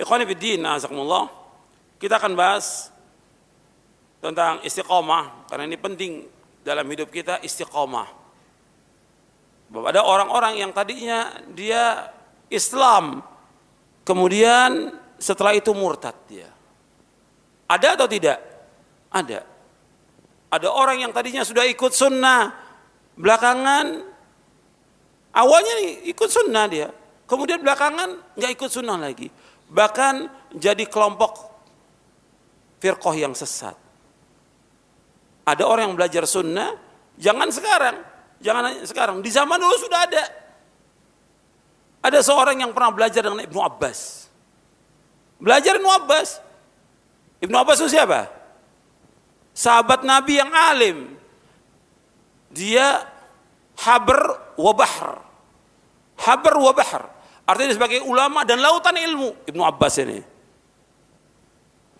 Ikhwani fiddin, azakumullah. Kita akan bahas tentang istiqomah, karena ini penting dalam hidup kita, istiqomah. Bahwa ada orang-orang yang tadinya dia Islam, kemudian setelah itu murtad dia. Ada atau tidak? Ada. Ada orang yang tadinya sudah ikut sunnah, belakangan awalnya ikut sunnah dia, kemudian belakangan nggak ikut sunnah lagi, bahkan jadi kelompok firqah yang sesat. Ada orang yang belajar sunnah, jangan sekarang, di zaman dulu sudah ada. Ada seorang yang pernah belajar dengan Ibnu Abbas. Belajar Ibnu Abbas. Ibnu Abbas itu siapa? Sahabat Nabi yang alim. Dia habr wa bahr. Habr wa bahr. Artinya sebagai ulama dan lautan ilmu Ibnu Abbas ini.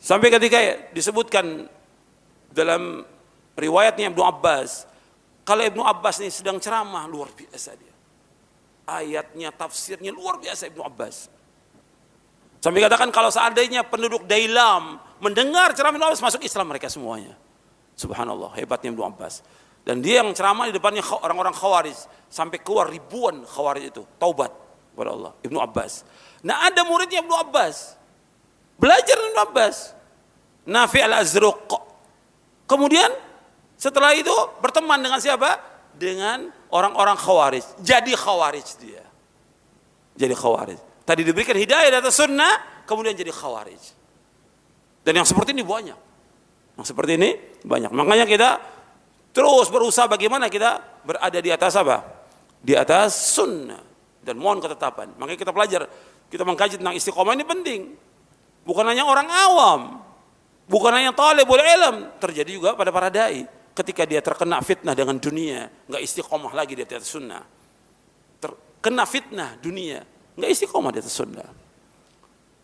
Sampai ketika disebutkan dalam riwayatnya Ibnu Abbas, kalau Ibnu Abbas ini sedang ceramah, luar biasa dia. Ayatnya, tafsirnya luar biasa Ibnu Abbas. Sampai katakan kalau seandainya penduduk Dailam mendengar ceramah Ibnu Abbas, masuk Islam mereka semuanya. Subhanallah, hebatnya Ibnu Abbas. Dan dia yang ceramah di depannya orang-orang Khawarij, sampai keluar ribuan Khawarij itu taubat kepada Allah, Ibnu Abbas. Nah, ada muridnya Ibnu Abbas, belajar Ibnu Abbas, Nafi al-Azruq. Kemudian setelah itu berteman dengan siapa? Dengan orang-orang Khawarij. Jadi Khawarij dia. Jadi Khawarij. Tadi diberikan hidayah dari sunnah, kemudian jadi Khawarij. Dan yang seperti ini banyak. Yang seperti ini banyak. Makanya kita terus berusaha bagaimana kita berada di atas apa? Di atas sunnah. Dan mohon ketetapan. Makanya kita belajar, kita mengkaji tentang istiqomah ini penting. Bukan hanya orang awam. Bukan hanya talibul ilm. Terjadi juga pada para dai. Ketika dia terkena fitnah dengan dunia, nggak istiqomah lagi di atas sunnah. Terkena fitnah dunia, nggak istiqomah di atas sunnah.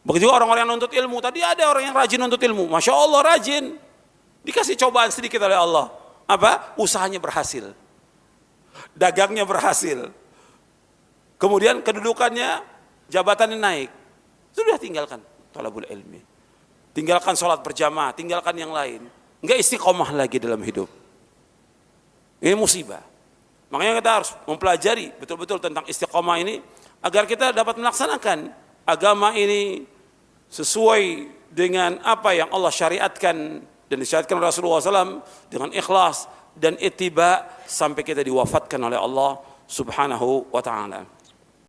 Begitu juga orang-orang yang nuntut ilmu. Tadi ada orang yang rajin nuntut ilmu, masya Allah rajin. Dikasih cobaan sedikit oleh Allah. Apa? Usahanya berhasil, dagangnya berhasil. Kemudian kedudukannya, jabatannya naik. Sudah tinggalkan talabul ilmi, tinggalkan sholat berjamaah, tinggalkan yang lain. Enggak istiqomah lagi dalam hidup. Ini musibah. Makanya kita harus mempelajari betul-betul tentang istiqomah ini agar kita dapat melaksanakan agama ini sesuai dengan apa yang Allah syariatkan dan disyariatkan Rasulullah SAW dengan ikhlas dan ittiba sampai kita diwafatkan oleh Allah Subhanahu wa ta'ala.